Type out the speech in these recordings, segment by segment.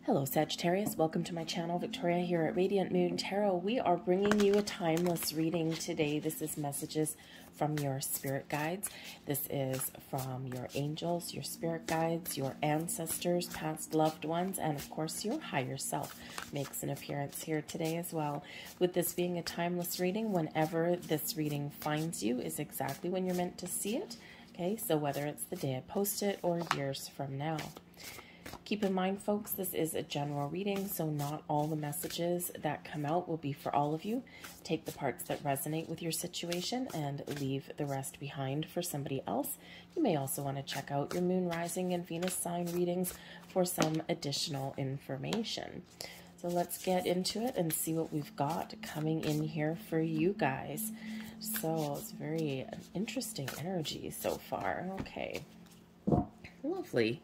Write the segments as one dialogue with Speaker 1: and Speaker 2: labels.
Speaker 1: Hello Sagittarius, welcome to my channel. Victoria here at Radiant Moon Tarot. We are bringing you a timeless reading today. This is messages from your spirit guides. This is from your angels, your spirit guides, your ancestors, past loved ones, and of course your higher self makes an appearance here today as well. With this being a timeless reading, whenever this reading finds you is exactly when you're meant to see it. Okay, so whether it's the day I post it or years from now. Keep in mind, folks, this is a general reading, so not all the messages that come out will be for all of you. Take the parts that resonate with your situation and leave the rest behind for somebody else. You may also want to check out your moon, rising, and Venus sign readings for some additional information. So let's get into it and see what we've got coming in here for you guys. So it's very interesting energy so far. Okay, lovely.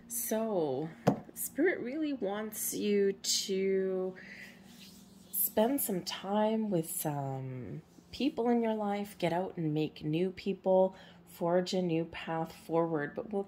Speaker 1: So, Spirit really wants you to spend some time with some people in your life, get out and make new people, forge a new path forward. But we'll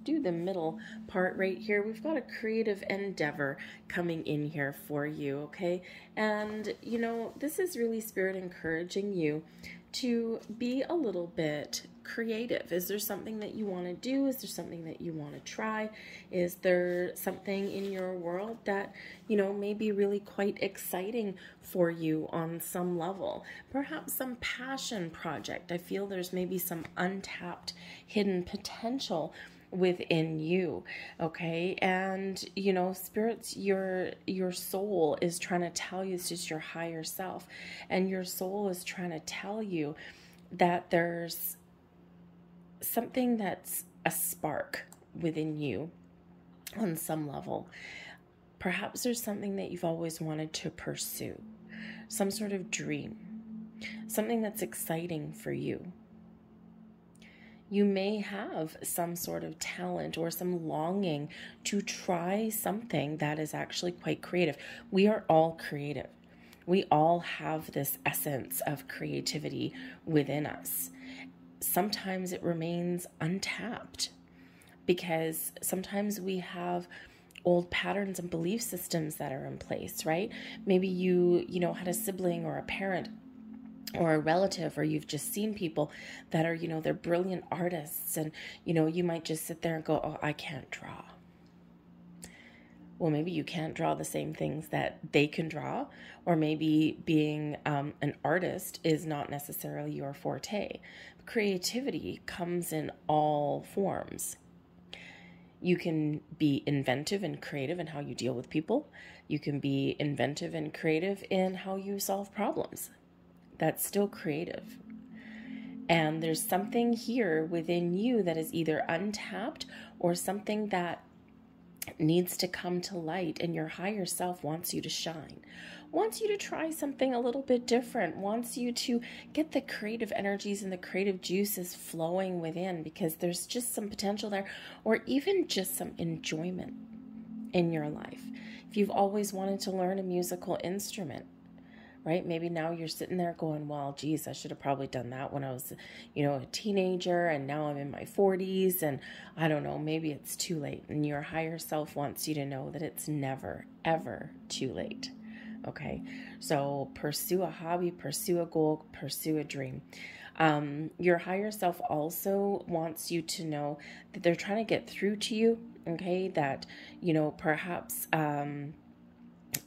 Speaker 1: do the middle part right here. We've got a creative endeavor coming in here for you, okay? And, you know, this is really Spirit encouraging you to be a little bit creative. Is there something that you want to do? Is there something that you want to try? Is there something in your world that, you know, may be really quite exciting for you on some level? Perhaps some passion project. I feel there's maybe some untapped hidden potential within you, okay? And you know, spirits, your soul is trying to tell you, it's just your higher self, and your soul is trying to tell you that there's something that's a spark within you on some level. Perhaps there's something that you've always wanted to pursue, some sort of dream, something that's exciting for you. You may have some sort of talent or some longing to try something that is actually quite creative. We are all creative. We all have this essence of creativity within us. Sometimes it remains untapped because sometimes we have old patterns and belief systems that are in place, right? Maybe you know, had a sibling or a parent or a relative, or you've just seen people that are, you know, they're brilliant artists, and, you know, you might just sit there and go, oh, I can't draw. Well, maybe you can't draw the same things that they can draw, or maybe being an artist is not necessarily your forte. Creativity comes in all forms. You can be inventive and creative in how you deal with people. You can be inventive and creative in how you solve problems. That's still creative. And there's something here within you that is either untapped or something that needs to come to light, and your higher self wants you to shine, wants you to try something a little bit different, wants you to get the creative energies and the creative juices flowing within, because there's just some potential there, or even just some enjoyment in your life. If you've always wanted to learn a musical instrument, right? Maybe now you're sitting there going, well, geez, I should have probably done that when I was, you know, a teenager, and now I'm in my 40s, and I don't know, maybe it's too late. And your higher self wants you to know that it's never, ever too late. Okay? So pursue a hobby, pursue a goal, pursue a dream. Your higher self also wants you to know that they're trying to get through to you, okay? That, you know, perhaps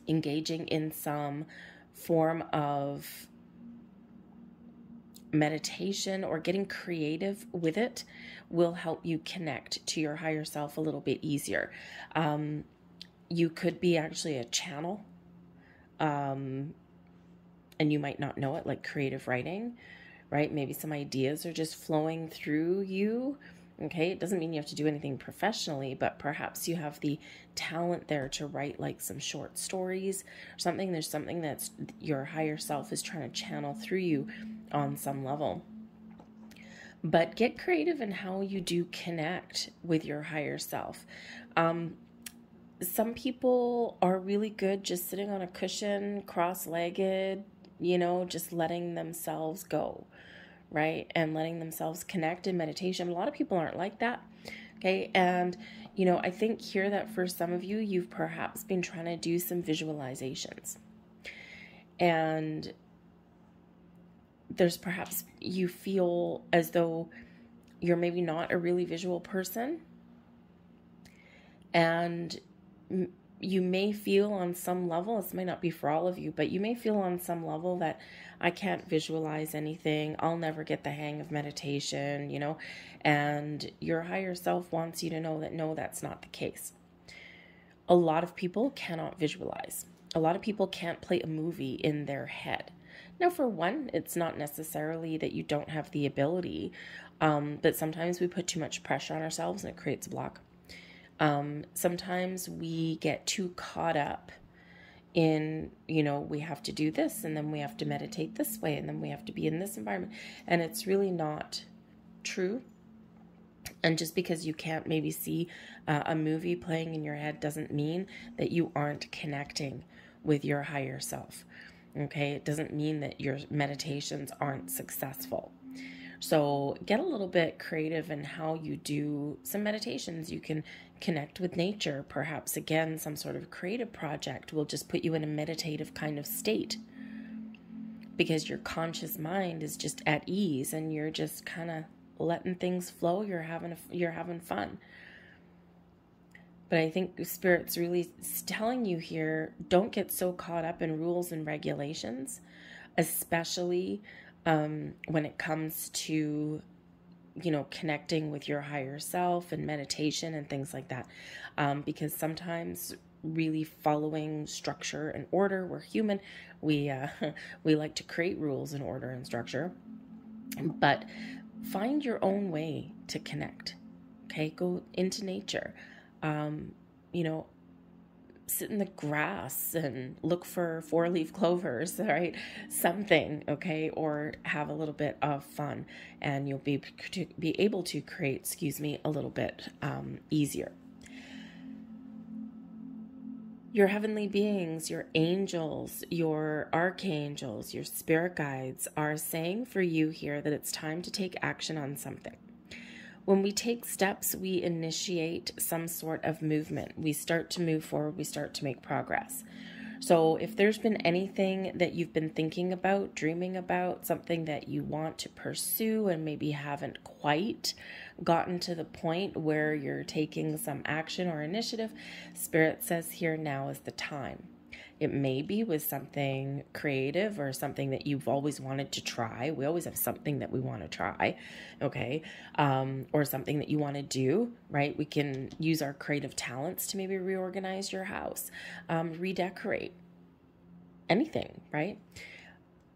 Speaker 1: engaging in some form of meditation or getting creative with it will help you connect to your higher self a little bit easier. You could be actually a channel, and you might not know it, like creative writing, right? Maybe some ideas are just flowing through you. Okay, it doesn't mean you have to do anything professionally, but perhaps you have the talent there to write like some short stories or something. There's something that's your higher self is trying to channel through you on some level. But get creative in how you do connect with your higher self. Some people are really good just sitting on a cushion, cross-legged, you know, just letting themselves go, right? And letting themselves connect in meditation. A lot of people aren't like that. Okay, and you know, I think here that for some of you, you've perhaps been trying to do some visualizations. And there's perhaps you feel as though you're maybe not a really visual person. And you may feel on some level, this might not be for all of you, but you may feel on some level that I can't visualize anything. I'll never get the hang of meditation, you know, and your higher self wants you to know that no, that's not the case. A lot of people cannot visualize. A lot of people can't play a movie in their head. Now, for one, it's not necessarily that you don't have the ability, but sometimes we put too much pressure on ourselves and it creates a block. Sometimes we get too caught up in, you know, we have to do this and then we have to meditate this way and then we have to be in this environment. And it's really not true. And just because you can't maybe see a movie playing in your head doesn't mean that you aren't connecting with your higher self. Okay, it doesn't mean that your meditations aren't successful. So get a little bit creative in how you do some meditations. You can connect with nature. Perhaps, again, some sort of creative project will just put you in a meditative kind of state because your conscious mind is just at ease and you're just kind of letting things flow. You're having fun. But I think Spirit's really telling you here, don't get so caught up in rules and regulations, especially when it comes to, you know, connecting with your higher self and meditation and things like that. Because sometimes really following structure and order, we're human. We like to create rules and order and structure. But find your own way to connect. Okay, go into nature. You know, sit in the grass and look for 4-leaf clovers, right? Something, okay? Or have a little bit of fun and you'll be able to create, a little bit easier. Your heavenly beings, your angels, your archangels, your spirit guides are saying for you here that it's time to take action on something. When we take steps, we initiate some sort of movement. We start to move forward. We start to make progress. So if there's been anything that you've been thinking about, dreaming about, something that you want to pursue and maybe haven't quite gotten to the point where you're taking some action or initiative, Spirit says here now is the time. It may be with something creative or something that you've always wanted to try. We always have something that we want to try, okay? Or something that you want to do, right? We can use our creative talents to maybe reorganize your house, redecorate, anything, right?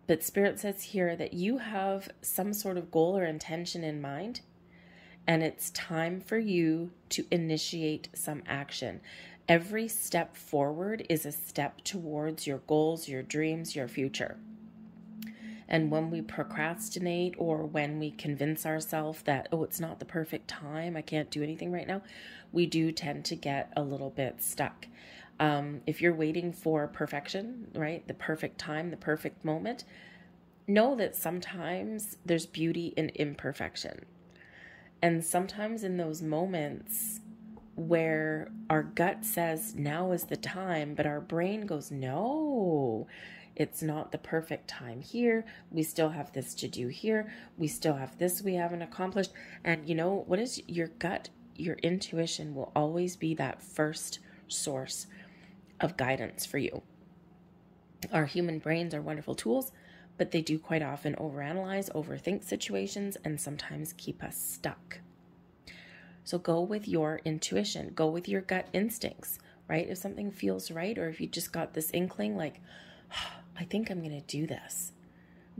Speaker 1: But Spirit says here that you have some sort of goal or intention in mind, and it's time for you to initiate some action. Every step forward is a step towards your goals, your dreams, your future. And when we procrastinate or when we convince ourselves that, oh, it's not the perfect time, I can't do anything right now, we do tend to get a little bit stuck. If you're waiting for perfection, right, the perfect time, the perfect moment, know that sometimes there's beauty in imperfection. And sometimes in those moments where our gut says now is the time, but our brain goes, no, it's not the perfect time here. We still have this to do here. We still have this we haven't accomplished. And you know, what is your gut? Your intuition will always be that first source of guidance for you. Our human brains are wonderful tools, but they do quite often overanalyze, overthink situations, and sometimes keep us stuck. So go with your intuition, go with your gut instincts, right? If something feels right, or if you just got this inkling like, oh, I think I'm going to do this,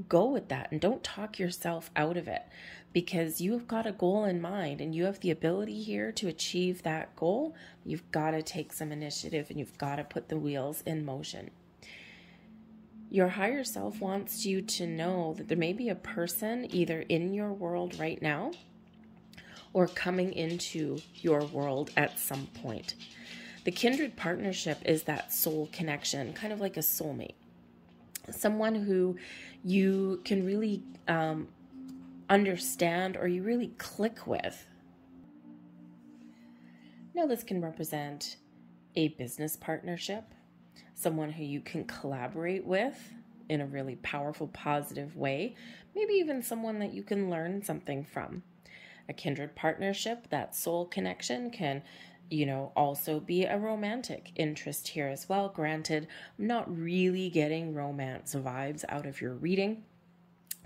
Speaker 1: go with that and don't talk yourself out of it, because you've got a goal in mind and you have the ability here to achieve that goal. You've got to take some initiative and you've got to put the wheels in motion. Your higher self wants you to know that there may be a person either in your world right now or coming into your world at some point. The kindred partnership is that soul connection, kind of like a soulmate. Someone who you can really understand or you really click with. Now, this can represent a business partnership, someone who you can collaborate with in a really powerful, positive way, maybe even someone that you can learn something from. A kindred partnership, that soul connection, can also be a romantic interest here as well. Granted, I'm not really getting romance vibes out of your reading.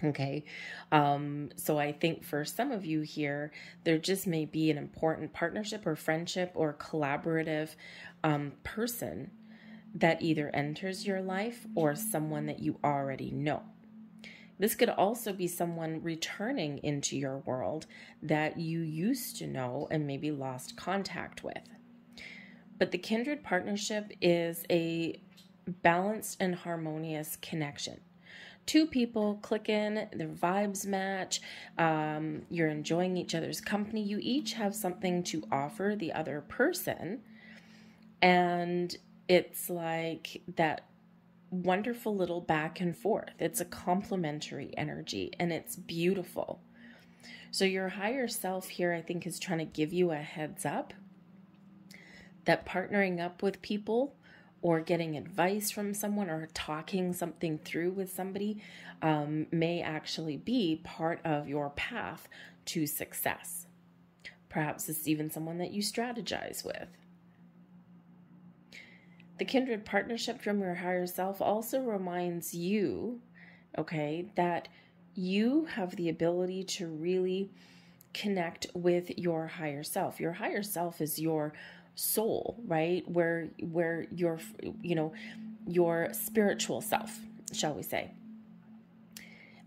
Speaker 1: Okay, so I think for some of you here, there just may be an important partnership or friendship or collaborative person that either enters your life or someone that you already know. This could also be someone returning into your world that you used to know and maybe lost contact with. But the kindred partnership is a balanced and harmonious connection. Two people click in, their vibes match, you're enjoying each other's company. You each have something to offer the other person. And it's like that wonderful little back and forth. It's a complementary energy and it's beautiful. So your higher self here, I think, is trying to give you a heads up that partnering up with people or getting advice from someone or talking something through with somebody may actually be part of your path to success. Perhaps it's even someone that you strategize with. The kindred partnership from your higher self also reminds you, okay, that you have the ability to really connect with your higher self. Your higher self is your soul, right? Where your your spiritual self, shall we say.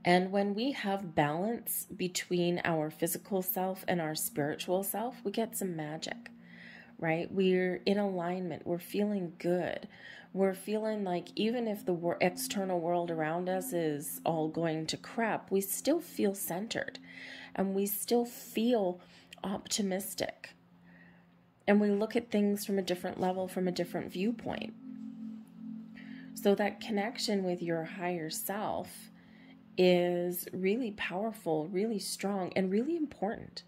Speaker 1: And when we have balance between our physical self and our spiritual self, we get some magic, right? We're in alignment. We're feeling good. We're feeling like even if the external world around us is all going to crap, we still feel centered and we still feel optimistic. And we look at things from a different level, from a different viewpoint. So that connection with your higher self is really powerful, really strong, and really important.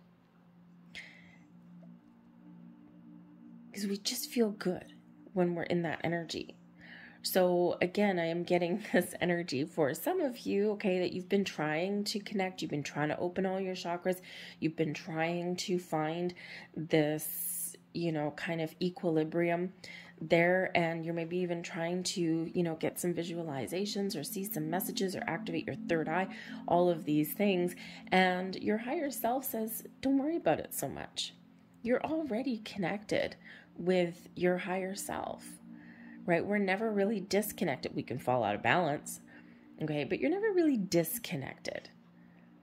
Speaker 1: Because we just feel good when we're in that energy. So again, I am getting this energy for some of you, okay, that you've been trying to connect. You've been trying to open all your chakras. You've been trying to find this kind of equilibrium there, and you're maybe even trying to, get some visualizations or see some messages or activate your third eye, all of these things. And your higher self says, don't worry about it so much. You're already connected with your higher self, right? We're never really disconnected. We can fall out of balance, okay? But you're never really disconnected,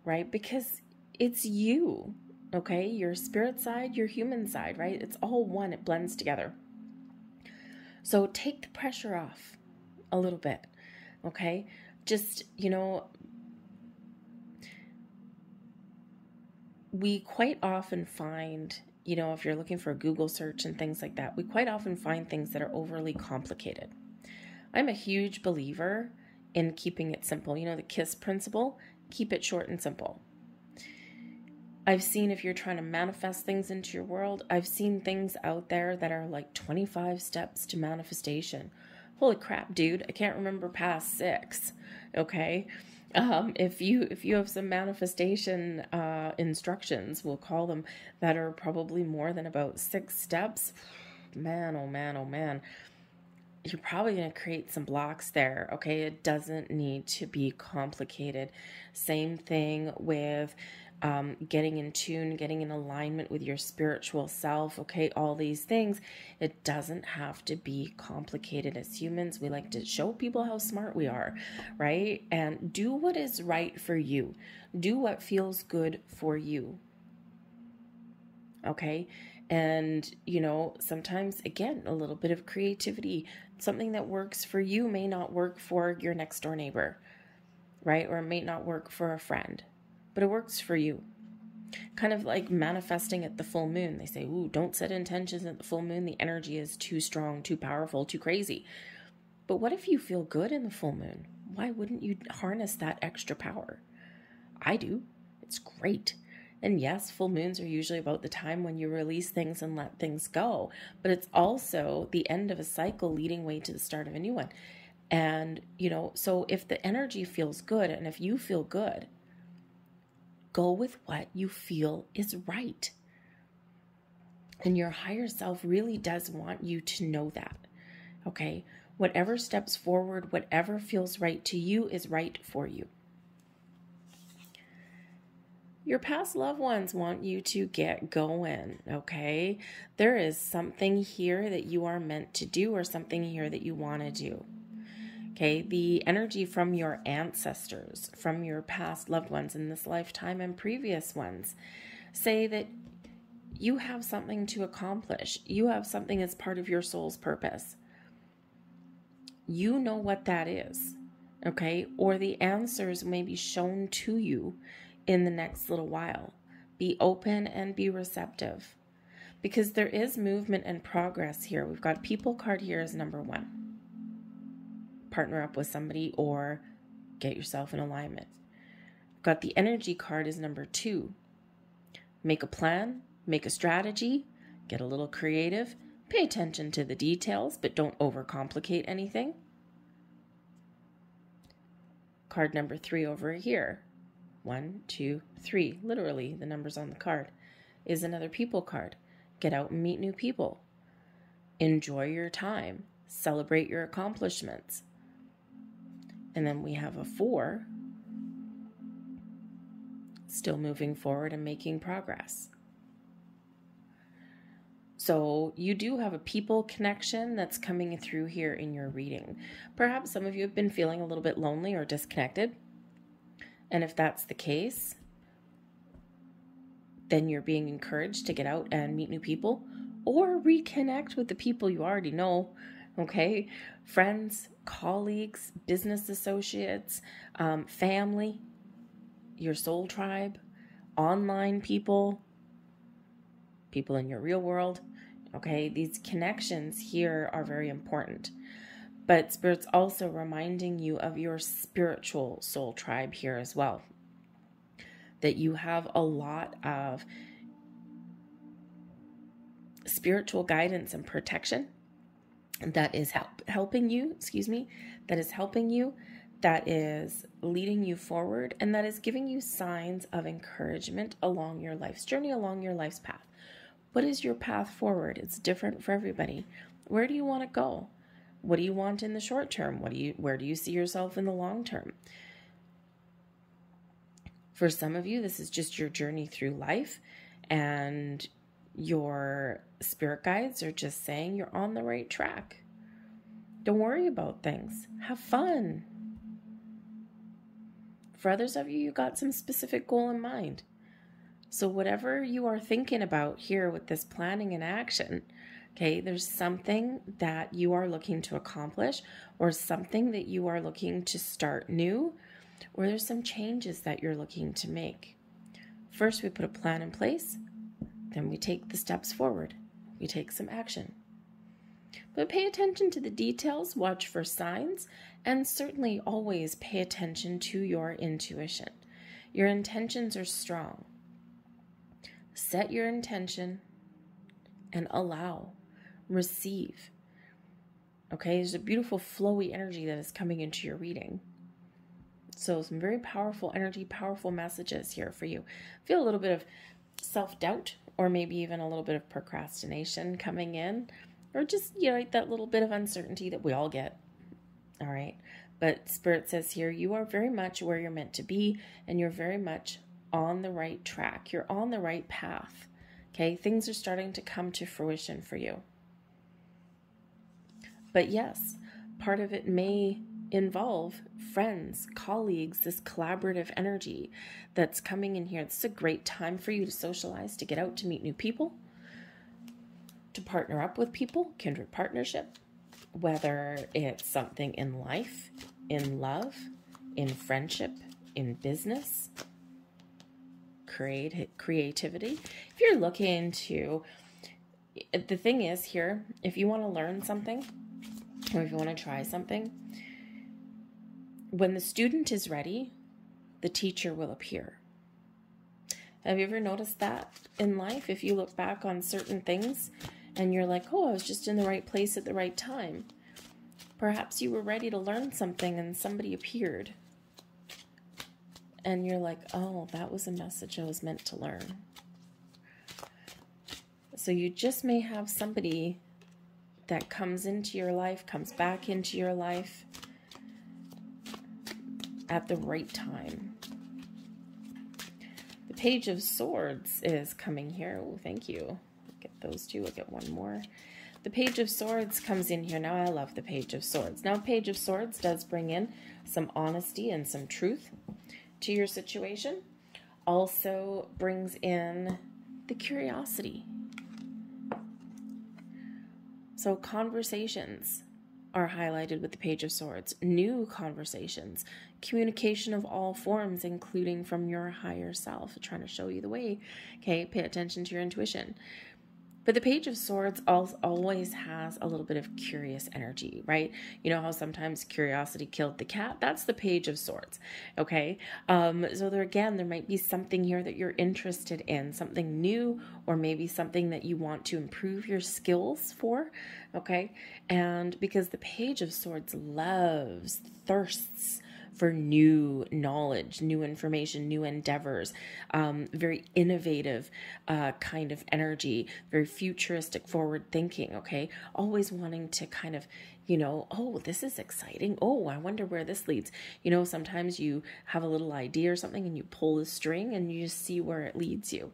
Speaker 1: right? Because it's you. Okay, your spirit side, your human side, right? It's all one. It blends together. So take the pressure off a little bit, okay? Just, we quite often find, if you're looking for a Google search and things like that, we quite often find things that are overly complicated. I'm a huge believer in keeping it simple. The KISS principle, keep it short and simple. I've seen, if you're trying to manifest things into your world, I've seen things out there that are like 25 steps to manifestation. Holy crap, dude, I can't remember past 6, okay? If you have some manifestation instructions, we'll call them, that are probably more than about 6 steps, man, oh man, oh man, you're probably going to create some blocks there, okay? It doesn't need to be complicated. Same thing with getting in tune, getting in alignment with your spiritual self, okay? All these things, it doesn't have to be complicated. As humans, we like to show people how smart we are, right? And do what is right for you. Do what feels good for you, okay? And, sometimes, again, a little bit of creativity, something that works for you may not work for your next door neighbor, right? Or it may not work for a friend, but it works for you. Kind of like manifesting at the full moon. They say, ooh, don't set intentions at the full moon. The energy is too strong, too powerful, too crazy. But what if you feel good in the full moon? Why wouldn't you harness that extra power? I do. It's great. And yes, full moons are usually about the time when you release things and let things go. But it's also the end of a cycle leading way to the start of a new one. And, so if the energy feels good and if you feel good, go with what you feel is right. And your higher self really does want you to know that, okay? Whatever steps forward, whatever feels right to you is right for you. Your past loved ones want you to get going, okay? There is something here that you are meant to do or something here that you want to do. Okay, the energy from your ancestors, from your past loved ones in this lifetime and previous ones, say that you have something to accomplish. You have something as part of your soul's purpose. You know what that is, okay? Or the answers may be shown to you in the next little while. Be open and be receptive, because there is movement and progress here. We've got people card here as number 1. Partner up with somebody or get yourself in alignment. Got the energy card as number 2. Make a plan, make a strategy, get a little creative, pay attention to the details, but don't overcomplicate anything. Card number 3 over here. 1, 2, 3, literally the numbers on the card, is another people card. Get out and meet new people. Enjoy your time. Celebrate your accomplishments. And then we have a 4, still moving forward and making progress. So you do have a people connection that's coming through here in your reading. Perhaps some of you have been feeling a little bit lonely or disconnected. And if that's the case, then you're being encouraged to get out and meet new people or reconnect with the people you already know. Okay, friends, colleagues, business associates, family, your soul tribe, online people, people in your real world. Okay, these connections here are very important. But Spirit's also reminding you of your spiritual soul tribe here as well. That you have a lot of spiritual guidance and protection that is helping you, that is leading you forward, and that is giving you signs of encouragement along your life's journey, along your life's path. What is your path forward? It's different for everybody. Where do you want to go? What do you want in the short term? Where do you see yourself in the long term? For some of you, this is just your journey through life, and your spirit guides are just saying you're on the right track. Don't worry about things. Have fun. For others of you, you got some specific goal in mind. So whatever you are thinking about here with this planning and action, okay, there's something that you are looking to accomplish or something that you are looking to start new, or there's some changes that you're looking to make. First, we put a plan in place. Then we take the steps forward. We take some action. But pay attention to the details, watch for signs, and certainly always pay attention to your intuition. Your intentions are strong. Set your intention and allow, receive. Okay, there's a beautiful flowy energy that is coming into your reading. So some very powerful energy, powerful messages here for you. Feel a little bit of self-doubt or maybe even a little bit of procrastination coming in, or just, that little bit of uncertainty that we all get. All right. But Spirit says here, you are very much where you're meant to be, and you're very much on the right track. You're on the right path. Okay. Things are starting to come to fruition for you. But yes, part of it may involve friends, colleagues, this collaborative energy that's coming in here. This is a great time for you to socialize, to get out, to meet new people, to partner up with people, kindred partnership, whether it's something in life, in love, in friendship, in business, creativity. If you're looking to, the thing is here, if you want to learn something, or if you want to try something, when the student is ready, the teacher will appear. Have you ever noticed that in life? If you look back on certain things and you're like, oh, I was just in the right place at the right time. Perhaps you were ready to learn something and somebody appeared. And you're like, oh, that was a message I was meant to learn. So you just may have somebody that comes into your life, comes back into your life at the right time. The Page of Swords is coming here. Oh, thank you. Get those two. I'll get one more. The Page of Swords comes in here. Now, I love the Page of Swords. Now, Page of Swords does bring in some honesty and some truth to your situation. Also brings in the curiosity. So conversations are highlighted with the Page of Swords. New conversations. Communication of all forms, including from your higher self. I'm trying to show you the way. Okay, pay attention to your intuition. But the Page of Swords always has a little bit of curious energy, right? You know how sometimes curiosity killed the cat? That's the Page of Swords, okay? So there might be something here that you're interested in, something new, or maybe something that you want to improve your skills for, okay? And because the Page of Swords thirsts for new knowledge, new information, new endeavors, very innovative kind of energy, very futuristic, forward thinking, okay? Always wanting to kind of, you know, oh, this is exciting. Oh, I wonder where this leads. You know, sometimes you have a little idea or something and you pull the string and you just see where it leads you,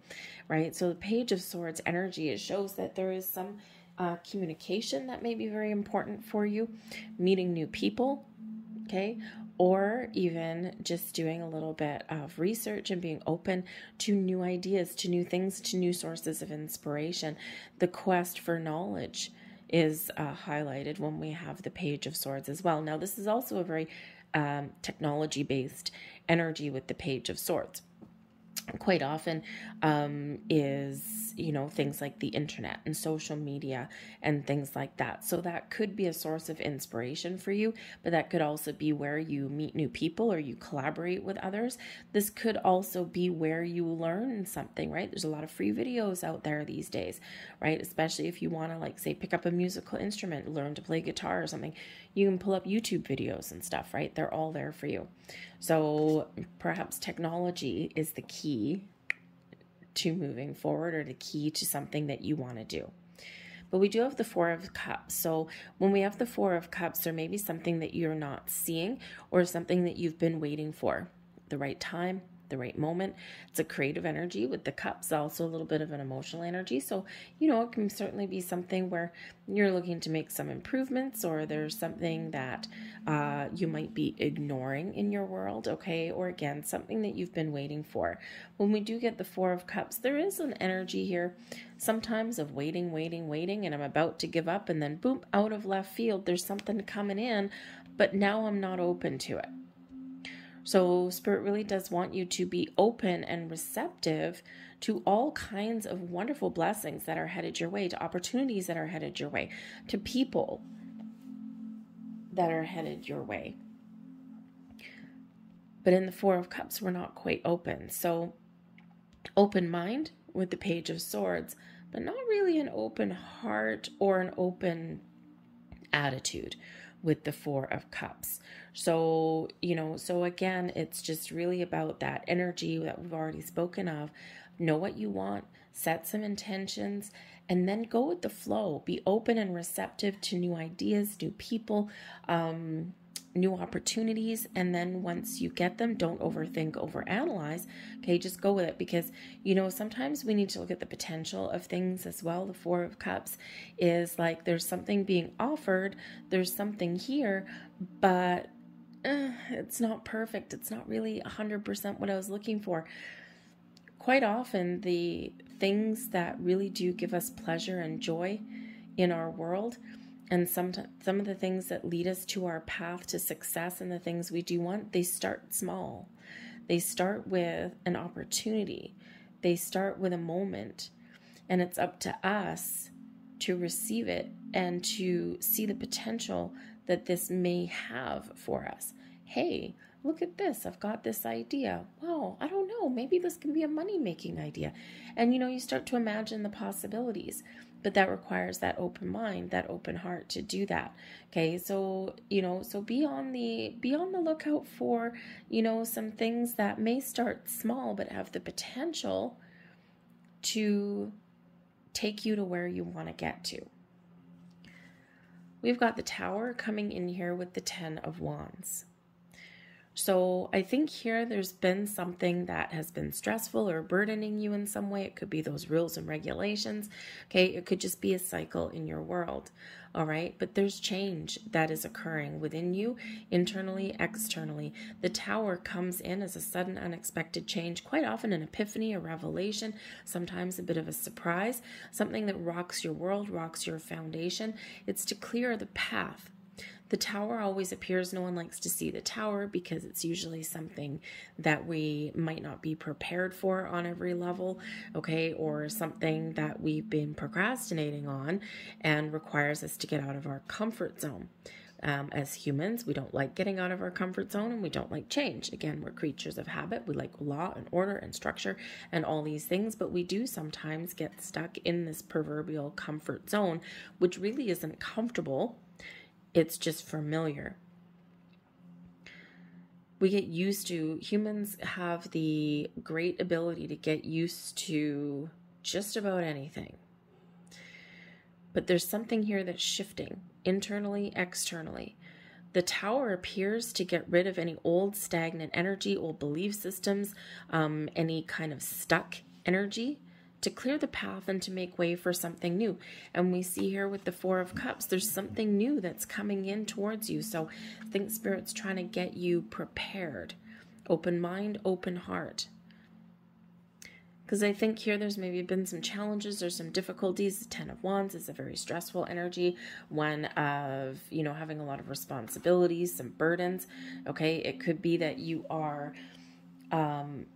Speaker 1: right? So the Page of Swords energy, it shows that there is some communication that may be very important for you, meeting new people, okay? Or even just doing a little bit of research and being open to new ideas, to new things, to new sources of inspiration. The quest for knowledge is highlighted when we have the Page of Swords as well. Now, this is also a very technology-based energy with the Page of Swords. Quite often is, you know, things like the internet and social media and things like that. So that could be a source of inspiration for you, but that could also be where you meet new people or you collaborate with others. This could also be where you learn something, right? There's a lot of free videos out there these days, right? Especially if you want to, like, say, pick up a musical instrument, learn to play guitar or something. You can pull up YouTube videos and stuff, right? They're all there for you. So perhaps technology is the key to moving forward, or the key to something that you want to do. But we do have the Four of Cups. So when we have the Four of Cups, there may be something that you're not seeing or something that you've been waiting for. The right time, the right moment. It's a creative energy with the cups, also a little bit of an emotional energy. So, you know, it can certainly be something where you're looking to make some improvements, or there's something that you might be ignoring in your world, okay? Or again, something that you've been waiting for. When we do get the Four of Cups, there is an energy here sometimes of waiting, and I'm about to give up, and then boom, out of left field, there's something coming in, but now I'm not open to it. So Spirit really does want you to be open and receptive to all kinds of wonderful blessings that are headed your way, to opportunities that are headed your way, to people that are headed your way. But in the Four of Cups, we're not quite open. So open mind with the Page of Swords, but not really an open heart or an open attitude with the Four of Cups. So, you know, so again, it's just really about that energy that we've already spoken of. Know what you want, set some intentions, and then go with the flow. Be open and receptive to new ideas, new people, new opportunities. And then once you get them, don't overthink, overanalyze. Okay, just go with it, because, you know, sometimes we need to look at the potential of things as well. The Four of Cups is like there's something being offered, there's something here, but it's not perfect. It's not really 100% what I was looking for. Quite often, the things that really do give us pleasure and joy in our world, and some of the things that lead us to our path to success and the things we do want, they start small. They start with an opportunity. They start with a moment. And it's up to us to receive it and to see the potential that this may have for us. Hey, look at this. I've got this idea. Wow, I don't know. Maybe this can be a money-making idea. And, you start to imagine the possibilities. But that requires that open mind, that open heart to do that. Okay, so so be on the lookout for some things that may start small but have the potential to take you to where you want to get to. We've got the Tower coming in here with the 10 of Wands. So I think here there's been something that has been stressful or burdening you in some way. It could be those rules and regulations. Okay, it could just be a cycle in your world. All right, but there's change that is occurring within you, internally, externally. The Tower comes in as a sudden, unexpected change, quite often an epiphany, a revelation, sometimes a bit of a surprise, something that rocks your world, rocks your foundation. It's to clear the path. The Tower always appears, no one likes to see the Tower because it's usually something that we might not be prepared for on every level, okay, or something that we've been procrastinating on and requires us to get out of our comfort zone. As humans, we don't like getting out of our comfort zone and we don't like change. Again, we're creatures of habit. We like law and order and structure and all these things, but we do sometimes get stuck in this proverbial comfort zone, which really isn't comfortable. It's just familiar. We get used to, humans have the great ability to get used to just about anything. But there's something here that's shifting, internally, externally. The Tower appears to get rid of any old stagnant energy, old belief systems, any kind of stuck energy, to clear the path and to make way for something new. And we see here with the 4 of Cups, there's something new that's coming in towards you. So I think Spirit's trying to get you prepared. Open mind, open heart. Because I think here there's maybe been some challenges, there's some difficulties. The 10 of Wands is a very stressful energy, one of, having a lot of responsibilities, some burdens. Okay, it could be that you are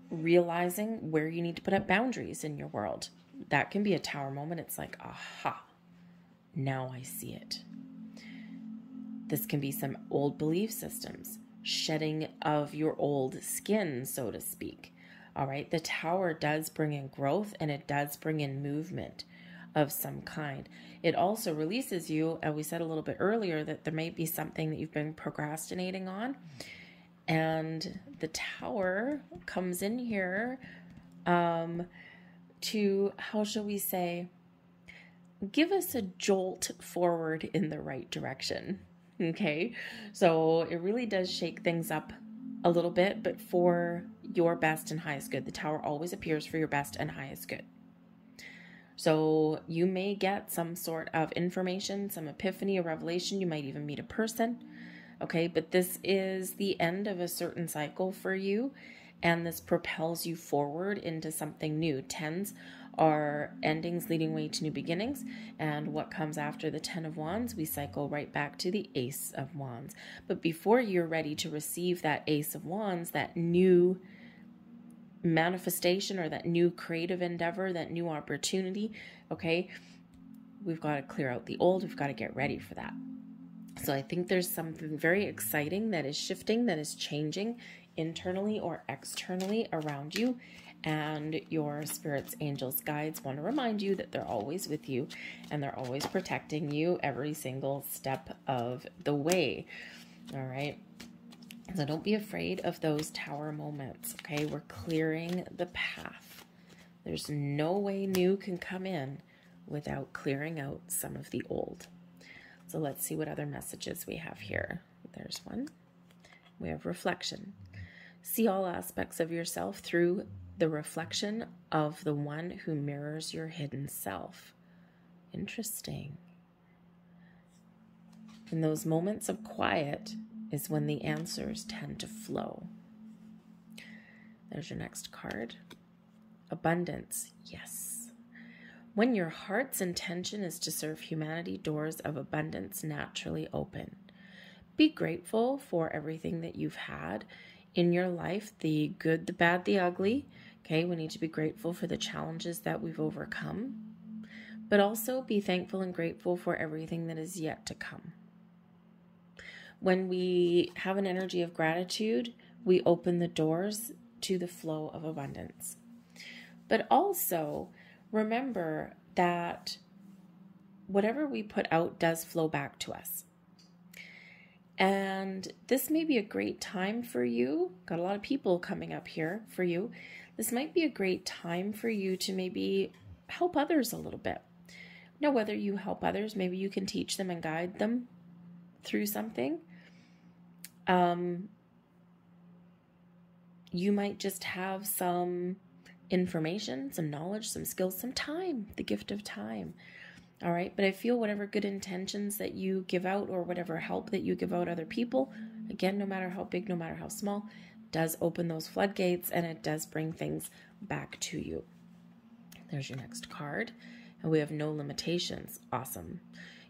Speaker 1: realizing where you need to put up boundaries in your world. That can be a Tower moment. It's like, aha, now I see it. This can be some old belief systems, shedding of your old skin, so to speak. All right, the Tower does bring in growth and it does bring in movement of some kind. It also releases you, and we said a little bit earlier that there may be something that you've been procrastinating on. And the Tower comes in here to, how shall we say, give us a jolt forward in the right direction. Okay, so it really does shake things up a little bit, but for your best and highest good. The Tower always appears for your best and highest good. So you may get some sort of information, some epiphany, a revelation. You might even meet a person. Okay, but this is the end of a certain cycle for you, and this propels you forward into something new. 10s are endings leading way to new beginnings, and what comes after the 10 of Wands, we cycle right back to the Ace of Wands. But before you're ready to receive that Ace of Wands, that new manifestation or that new creative endeavor, that new opportunity, okay, we've got to clear out the old. We've got to get ready for that. So I think there's something very exciting that is shifting, that is changing internally or externally around you. And your spirits, angels, guides want to remind you that they're always with you and they're always protecting you every single step of the way. All right. So don't be afraid of those Tower moments. Okay. We're clearing the path. There's no way new can come in without clearing out some of the old. So let's see what other messages we have here. There's one. We have reflection. See all aspects of yourself through the reflection of the one who mirrors your hidden self. Interesting. In those moments of quiet is when the answers tend to flow. There's your next card. Abundance. Yes. When your heart's intention is to serve humanity, doors of abundance naturally open. Be grateful for everything that you've had in your life, the good, the bad, the ugly. Okay, we need to be grateful for the challenges that we've overcome, but also be thankful and grateful for everything that is yet to come. When we have an energy of gratitude, we open the doors to the flow of abundance. But also remember that whatever we put out does flow back to us. And this may be a great time for you. Got a lot of people coming up here for you. This might be a great time for you to maybe help others a little bit. Now, whether you help others, maybe you can teach them and guide them through something. You might just have some information, some knowledge, some skills, some time, the gift of time. All right. But I feel whatever good intentions that you give out or whatever help that you give out other people, again, no matter how big, no matter how small, does open those floodgates and it does bring things back to you. There's your next card. And we have no limitations. Awesome.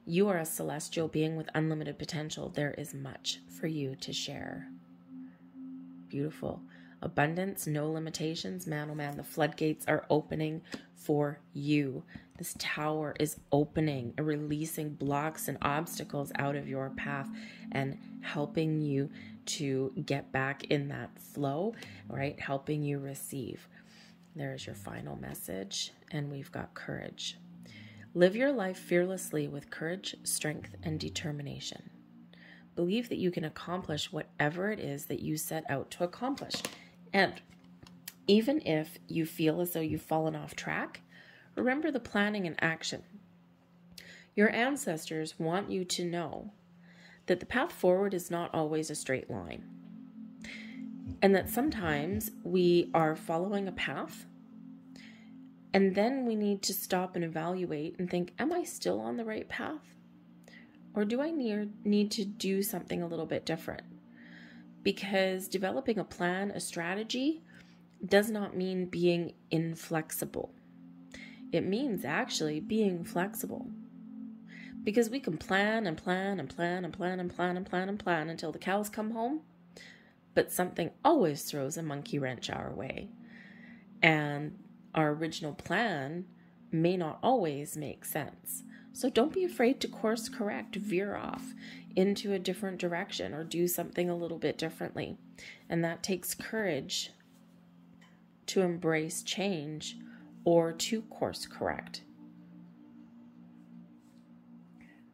Speaker 1: You are a celestial being with unlimited potential. There is much for you to share. Beautiful. Abundance, no limitations. Man, oh man, the floodgates are opening for you. This tower is opening and releasing blocks and obstacles out of your path and helping you to get back in that flow, right? Helping you receive. There's your final message. And we've got courage. Live your life fearlessly with courage, strength, and determination. Believe that you can accomplish whatever it is that you set out to accomplish. And even if you feel as though you've fallen off track, remember the planning and action. Your ancestors want you to know that the path forward is not always a straight line. And that sometimes we are following a path and then we need to stop and evaluate and think, am I still on the right path? Or do I need to do something a little bit different? Because developing a plan, a strategy, does not mean being inflexible. It means actually being flexible. Because we can plan and plan and plan and plan and plan and plan and plan until the cows come home. But something always throws a monkey wrench our way. And our original plan may not always make sense. So don't be afraid to course correct, veer off into a different direction or do something a little bit differently. And that takes courage to embrace change or to course correct.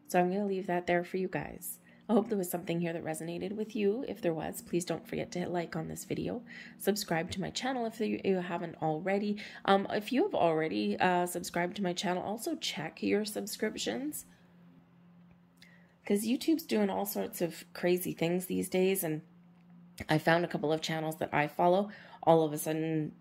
Speaker 1: So I'm going to leave that there for you guys. I hope there was something here that resonated with you. If there was, please don't forget to hit like on this video. Subscribe to my channel if you haven't already. If you have already subscribed to my channel, also check your subscriptions. Because YouTube's doing all sorts of crazy things these days. And I found a couple of channels that I follow. All of a sudden,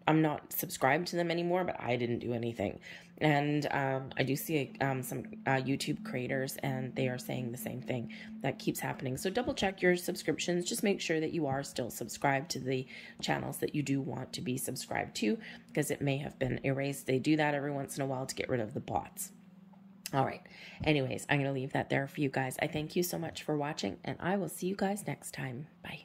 Speaker 1: I'm not subscribed to them anymore, but I didn't do anything. And I do see some YouTube creators, and they are saying the same thing. That keeps happening. So double check your subscriptions. Just make sure that you are still subscribed to the channels that you do want to be subscribed to, because it may have been erased. They do that every once in a while to get rid of the bots. All right. Anyways, I'm going to leave that there for you guys. I thank you so much for watching, and I will see you guys next time. Bye.